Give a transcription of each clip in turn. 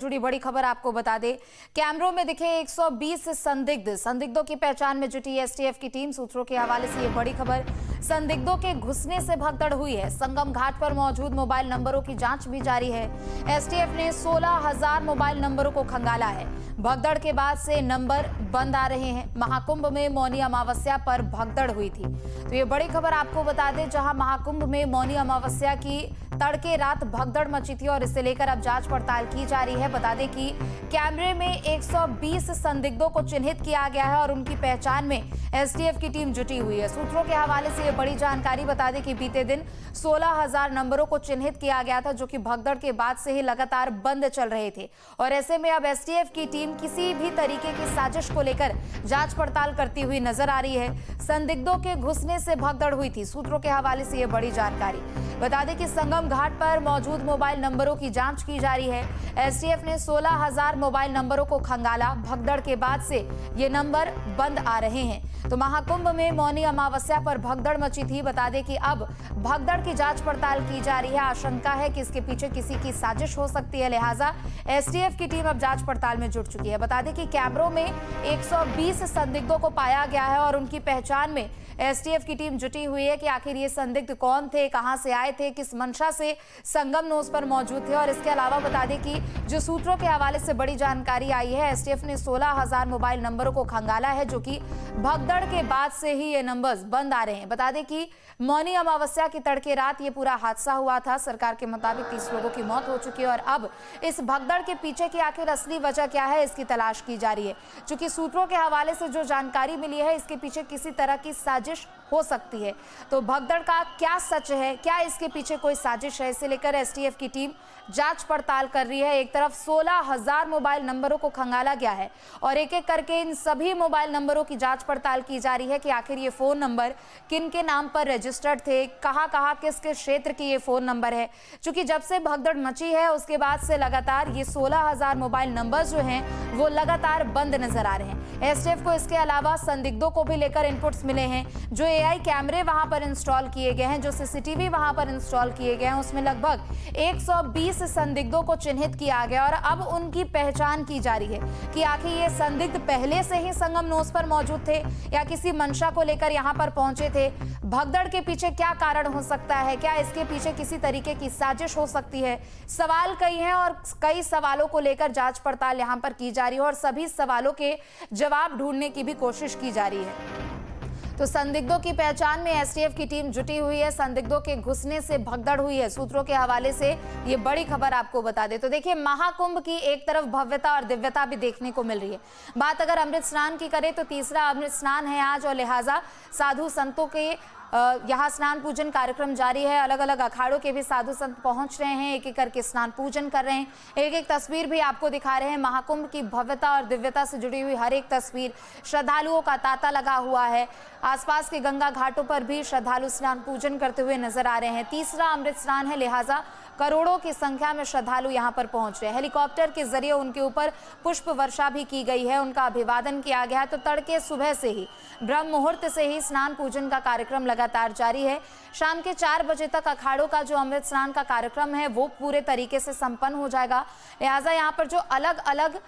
जुड़ी बड़ी खबर आपको बता दें, कैमरों में दिखे 120 संदिग्धों की पहचान में जुटी एसटीएफ की टीम। सूत्रों के हवाले से ये बड़ी खबर, संदिग्धों के घुसने से भगदड़ हुई है। संगम घाट पर मौजूद मोबाइल नंबरों की जांच भी जारी है। एसटीएफ ने 16,000 मोबाइल नंबरों को खंगाला है। भगदड़ के बाद से नंबर बंद आ रहे हैं। महाकुंभ में मौनी अमावस्या पर भगदड़ हुई थी, तो ये बड़ी खबर आपको बता दें, जहां महाकुंभ में मौनी अमावस्या की तड़के रात भगदड़ मची थी और इसे लेकर अब जांच पड़ताल की जा रही है। बता दें कि कैमरे में 120 संदिग्धों को चिन्हित किया गया है और उनकी पहचान में एसटीएफ की टीम जुटी हुई है। सूत्रों के हवाले से ये बड़ी जानकारी, बता दें कि बीते दिन 16,000 नंबरों को चिन्हित किया गया था, जो कि भगदड़ के बाद से ही लगातार बंद चल रहे थे और ऐसे में अब एसटीएफ की टीम किसी भी तरीके की साजिश को लेकर जांच पड़ताल करती हुई नजर आ रही है। संदिग्धों के घुसने से भगदड़ हुई थी। सूत्रों के हवाले से ये बड़ी जानकारी, बता दें कि संगम घाट पर मौजूद मोबाइल नंबरों की जांच की जा रही है। एसटीएफ ने 16,000 मोबाइल नंबरों को खंगाला। भगदड़ के बाद से ये नंबर बंद आ रहे हैं। तो महाकुंभ में मौनी अमावस्या पर भगदड़ मची थी। बता दें कि अब भगदड़ की जांच पड़ताल की जा रही है। आशंका है कि इसके पीछे किसी की साजिश हो सकती है, लिहाजा एसटीएफ की टीम अब जांच पड़ताल में जुट चुकी है। बता दें कि कैमरों में 120 संदिग्धों को पाया गया है और उनकी पहचान में एसटीएफ की टीम जुटी हुई है कि आखिर ये संदिग्ध कौन थे, कहां से आए थे, किस मंशा से संगम नोस पर मौजूद थे। और इसके अलावा बता दें कि जो सूत्रों के हवाले से बड़ी जानकारी आई है, एसटीएफ ने 16,000 मोबाइल नंबरों को खंगाला है, जो कि भगदड़ के बाद से ही ये नंबर्स बंद आ रहे हैं। बता दें कि मौनी अमावस्या की तड़के रात ये पूरा हादसा हुआ था। सरकार के मुताबिक 30 लोगों की मौत हो चुकी है और अब इस भगदड़ के पीछे की आखिर असली वजह क्या है, इसकी तलाश की जा रही है। चूंकि सूत्रों के हवाले से जो जानकारी मिली है, इसके पीछे किसी तरह की साजिश हो सकती है। तो भगदड़ का क्या सच है, क्या इसके पीछे कोई साजिश है, इसे लेकर एसटीएफ की टीम जांच पड़ताल कर रही है। एक तरफ 16,000 मोबाइल नंबरों को खंगाला गया है और एक एक करके इन सभी मोबाइल नंबरों की जांच पड़ताल की जा रही है कि आखिर ये फोन नंबर किन के नाम पर रजिस्टर्ड थे, कहां किस क्षेत्र की ये फोन नंबर है। चूंकि जब से भगदड़ मची है उसके बाद से लगातार ये 16,000 मोबाइल नंबर जो हैं वो लगातार बंद नजर आ रहे हैं। एसटीएफ को इसके अलावा संदिग्धों को भी लेकर इनपुट्स मिले हैं। जो एआई कैमरे वहां पर इंस्टॉल किए गए हैं, जो सीसीटीवी वहां पर इंस्टॉल किए गए हैं, उसमें लगभग 120 संदिग्धों को चिन्हित किया गया और अब उनकी पहचान की जा रही है कि आखिर ये संदिग्ध पहले से ही संगम नोस पर मौजूद थे या किसी मंशा को लेकर यहां पर पहुंचे थे। भगदड़ के पीछे क्या कारण हो सकता है, क्या इसके पीछे किसी तरीके की साजिश हो सकती है, सवाल कई हैं और कई सवालों को लेकर जांच पड़ताल यहां पर की जा रही है और सभी सवालों के जवाब ढूंढने की भी कोशिश की जा रही है। तो संदिग्धों की पहचान में एसटीएफ की टीम जुटी हुई है। संदिग्धों के घुसने से भगदड़ हुई है। सूत्रों के हवाले से ये बड़ी खबर आपको बता दे। तो देखिए, महाकुंभ की एक तरफ भव्यता और दिव्यता भी देखने को मिल रही है। बात अगर अमृत स्नान की करें तो तीसरा अमृत स्नान है आज और लिहाजा साधु संतों के यहाँ स्नान पूजन कार्यक्रम जारी है। अलग अलग अखाड़ों के भी साधु संत पहुंच रहे हैं, एक एक करके स्नान पूजन कर रहे हैं। एक एक तस्वीर भी आपको दिखा रहे हैं। महाकुंभ की भव्यता और दिव्यता से जुड़ी हुई हर एक तस्वीर, श्रद्धालुओं का तांता लगा हुआ है। आसपास के गंगा घाटों पर भी श्रद्धालु स्नान पूजन करते हुए नजर आ रहे हैं। तीसरा अमृत स्नान है, लिहाजा करोड़ों की संख्या में श्रद्धालु यहां पर पहुंच रहे हैं। हेलीकॉप्टर के जरिए उनके ऊपर पुष्प वर्षा भी की गई है, उनका अभिवादन किया गया है। तो तड़के सुबह से ही, ब्रह्म मुहूर्त से ही स्नान पूजन का कार्यक्रम लगातार जारी है। शाम के 4 बजे तक अखाड़ों का जो अमृत स्नान का कार्यक्रम है वो पूरे तरीके से संपन्न हो जाएगा। लिहाजा यहाँ पर जो अलग अलग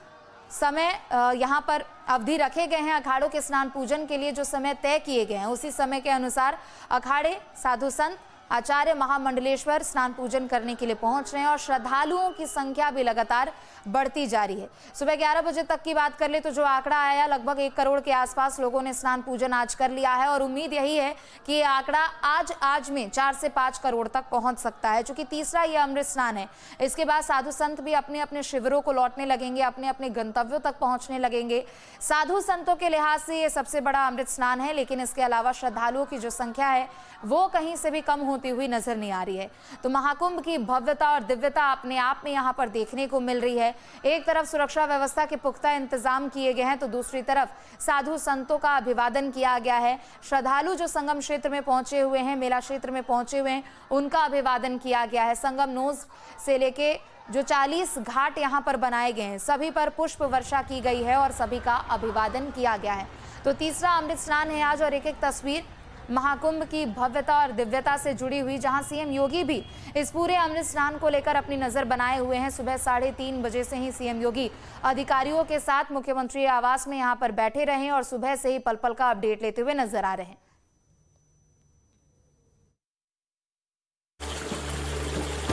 समय यहाँ पर अवधि रखे गए हैं अखाड़ों के स्नान पूजन के लिए, जो समय तय किए गए हैं उसी समय के अनुसार अखाड़े, साधु संत, आचार्य, महामंडलेश्वर स्नान पूजन करने के लिए पहुंच रहे हैं और श्रद्धालुओं की संख्या भी लगातार बढ़ती जा रही है। सुबह 11 बजे तक की बात कर ले तो जो आंकड़ा आया, लगभग 1 करोड़ के आसपास लोगों ने स्नान पूजन आज कर लिया है और उम्मीद यही है कि ये आंकड़ा आज में 4 से 5 करोड़ तक पहुंच सकता है। चूंकि तीसरा ये अमृत स्नान है, इसके बाद साधु संत भी अपने अपने शिविरों को लौटने लगेंगे, अपने अपने गंतव्यों तक पहुंचने लगेंगे। साधु संतों के लिहाज से ये सबसे बड़ा अमृत स्नान है, लेकिन इसके अलावा श्रद्धालुओं की जो संख्या है वो कहीं से भी कम होती हुई नजर नहीं आ रही है। तो महाकुंभ की भव्यता और दिव्यता अपने आप में यहाँ पर देखने को मिल रही है। एक तरफ सुरक्षा व्यवस्था के पुख्ता इंतजाम किए गए हैं तो दूसरी तरफ साधु संतों का अभिवादन किया गया है। श्रद्धालु जो संगम क्षेत्र में पहुंचे हुए हैं, मेला क्षेत्र में पहुंचे हुए हैं, उनका अभिवादन किया गया है। संगम नोस से लेके जो 40 घाट यहाँ पर बनाए गए हैं, सभी पर पुष्प वर्षा की गई है और सभी का अभिवादन किया गया है। तो तीसरा अमृत स्नान है आज और एक एक तस्वीर महाकुंभ की भव्यता और दिव्यता से जुड़ी हुई, जहां सीएम योगी भी इस पूरे अमृत स्नान को लेकर अपनी नजर बनाए हुए हैं। सुबह 3:30 बजे से ही सीएम योगी अधिकारियों के साथ मुख्यमंत्री आवास में यहां पर बैठे रहे और सुबह से ही पल पल का अपडेट लेते हुए नजर आ रहे हैं।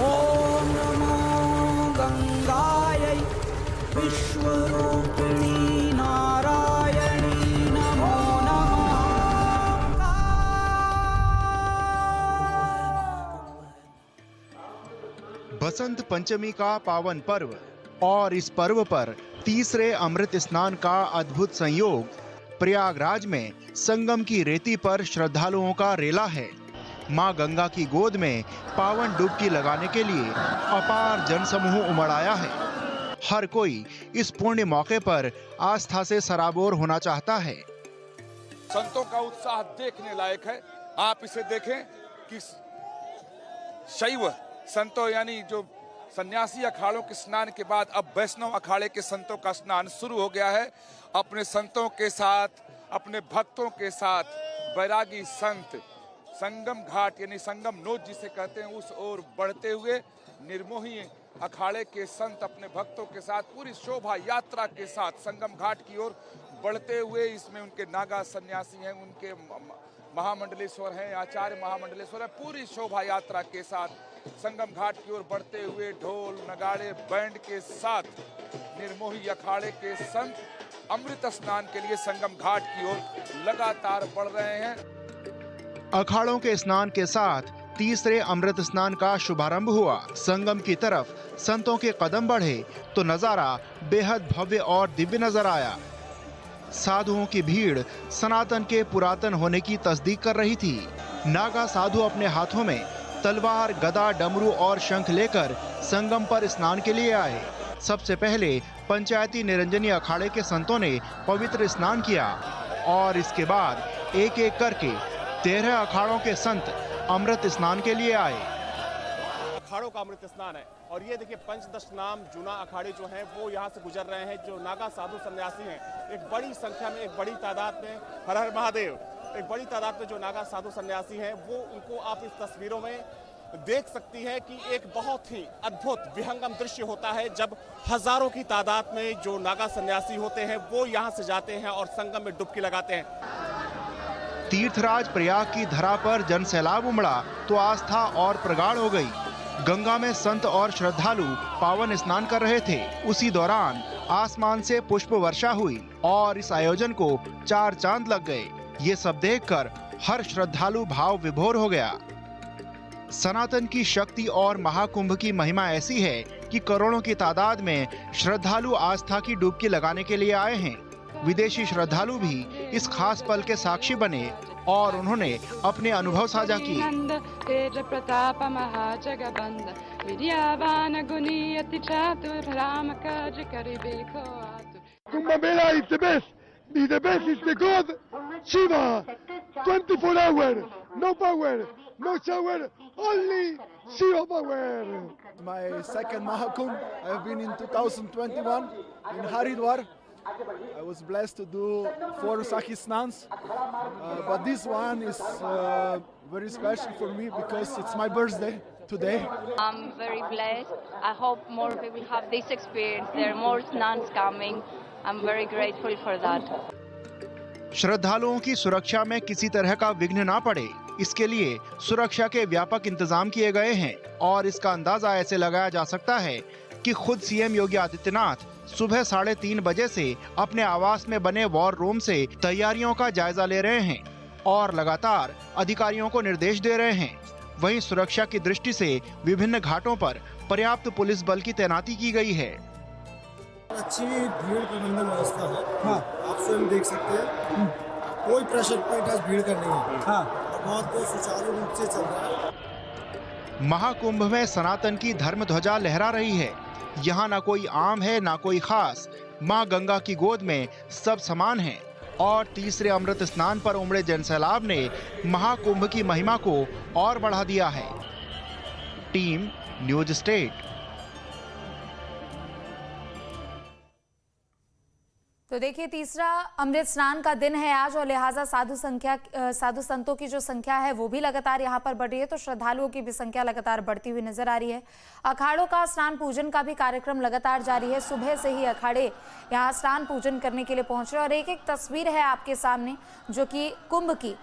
ओम नमो गंगायै विश्वरूपिणी नारायणी नमो नमः। बसंत पंचमी का पावन पर्व और इस पर्व पर तीसरे अमृत स्नान का अद्भुत संयोग प्रयागराज में संगम की रेती पर श्रद्धालुओं का रेला है। मां गंगा की गोद में पावन डुबकी लगाने के लिए अपार जनसमूह उमड़ आया है। हर कोई इस पुण्य मौके पर आस्था से सराबोर होना चाहता है। संतों का उत्साह देखने लायक है। आप इसे देखें कि शैव संतों यानी जो सन्यासी अखाड़ों के स्नान के बाद अब वैष्णव अखाड़े के संतों का स्नान शुरू हो गया है। अपने संतों के साथ, अपने भक्तों के साथ बैरागी संत संगम घाट यानी संगम नोद जिसे कहते हैं उस ओर बढ़ते हुए निर्मोही अखाड़े के संत अपने भक्तों के साथ पूरी शोभा यात्रा के साथ संगम घाट की ओर बढ़ते हुए, इसमें उनके नागा सन्यासी हैं, उनके महामंडलेश्वर हैं, आचार्य महामंडलेश्वर है, पूरी शोभा यात्रा के साथ संगम घाट की ओर बढ़ते हुए ढोल नगाड़े बैंड के साथ निर्मोही अखाड़े के संत अमृत स्नान के लिए संगम घाट की ओर लगातार बढ़ रहे हैं। अखाड़ों के स्नान के साथ तीसरे अमृत स्नान का शुभारंभ हुआ। संगम की तरफ संतों के कदम बढ़े तो नजारा बेहद भव्य और दिव्य नजर आया। साधुओं की भीड़ सनातन के पुरातन होने की तस्दीक कर रही थी। नागा साधु अपने हाथों में तलवार, गदा, डमरू और शंख लेकर संगम पर स्नान के लिए आए। सबसे पहले पंचायती निरंजनी अखाड़े के संतों ने पवित्र स्नान किया और इसके बाद एक एक करके 13 अखाड़ों के संत अमृत स्नान के लिए आए। अखाड़ों का अमृत स्नान है और ये देखिए पंचदश नाम जूना अखाड़े जो हैं वो यहाँ से गुजर रहे हैं। जो नागा साधु सन्यासी हैं, एक बड़ी संख्या में, एक बड़ी तादाद में, हर हर महादेव, एक बड़ी तादाद में जो नागा साधु सन्यासी हैं वो, उनको आप इस तस्वीरों में देख सकती हैं कि एक बहुत ही अद्भुत विहंगम दृश्य होता है जब हजारों की तादाद में जो नागा सन्यासी होते हैं वो यहाँ से जाते हैं और संगम में डुबकी लगाते हैं। तीर्थराज प्रयाग की धरा पर जन सैलाब उमड़ा तो आस्था और प्रगाढ़ हो गई। गंगा में संत और श्रद्धालु पावन स्नान कर रहे थे। उसी दौरान आसमान से पुष्प वर्षा हुई और इस आयोजन को 4 चांद लग गए। ये सब देखकर हर श्रद्धालु भाव विभोर हो गया। सनातन की शक्ति और महाकुंभ की महिमा ऐसी है कि करोड़ों की तादाद में श्रद्धालु आस्था की डुबकी लगाने के लिए आए हैं। विदेशी श्रद्धालु भी इस खास पल के साक्षी बने और उन्होंने अपने अनुभव साझा किए। Kumbh Mela is the best. The best is the God Shiva. 24 hours, no power, no shower, only Shiva power. My second Mahakumbh, I have been in 2021 in Haridwar. I was blessed to do 4 Sakhi Snans, but this one is very special for me because it's my birthday today. I'm very blessed. I hope more people have this experience. There are more snans coming. I'm very grateful for that. श्रद्धालुओं की सुरक्षा में किसी तरह का विघ्न ना पड़े, इसके लिए सुरक्षा के व्यापक इंतजाम किए गए हैं और इसका अंदाजा ऐसे लगाया जा सकता है कि खुद सीएम योगी आदित्यनाथ सुबह 3:30 बजे से अपने आवास में बने वॉर रूम से तैयारियों का जायजा ले रहे हैं और लगातार अधिकारियों को निर्देश दे रहे हैं। वहीं सुरक्षा की दृष्टि से विभिन्न घाटों पर पर्याप्त पुलिस बल की तैनाती की गई है। अच्छी भीड़ प्रबंधन व्यवस्था है। हाँ, आप स्वयं देख सकते हैं, कोई प्रेशर पॉइंट आज भीड़ का नहीं है। हाँ, और बहुत सुचारू रूप से चल रहा है। महाकुंभ में सनातन की धर्म ध्वजा लहरा रही है। यहाँ ना कोई आम है ना कोई खास, माँ गंगा की गोद में सब समान है और तीसरे अमृत स्नान पर उमड़े जनसैलाब ने महाकुंभ की महिमा को और बढ़ा दिया है। Team news state. तो देखिए, तीसरा अमृत स्नान का दिन है आज और लिहाजा साधु संतों की जो संख्या है वो भी लगातार यहाँ पर बढ़ रही है, तो श्रद्धालुओं की भी संख्या लगातार बढ़ती हुई नजर आ रही है। अखाड़ों का स्नान पूजन का भी कार्यक्रम लगातार जारी है। सुबह से ही अखाड़े यहाँ स्नान पूजन करने के लिए पहुंच रहे हैं और एक एक तस्वीर है आपके सामने जो कि कुंभ की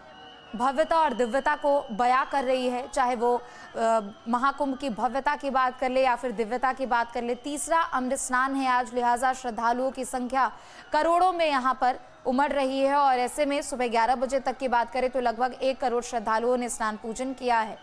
भव्यता और दिव्यता को बयां कर रही है। चाहे वो महाकुंभ की भव्यता की बात कर ले या फिर दिव्यता की बात कर ले, तीसरा अमृत स्नान है आज, लिहाजा श्रद्धालुओं की संख्या करोड़ों में यहाँ पर उमड़ रही है और ऐसे में सुबह 11 बजे तक की बात करें तो लगभग 1 करोड़ श्रद्धालुओं ने स्नान पूजन किया है।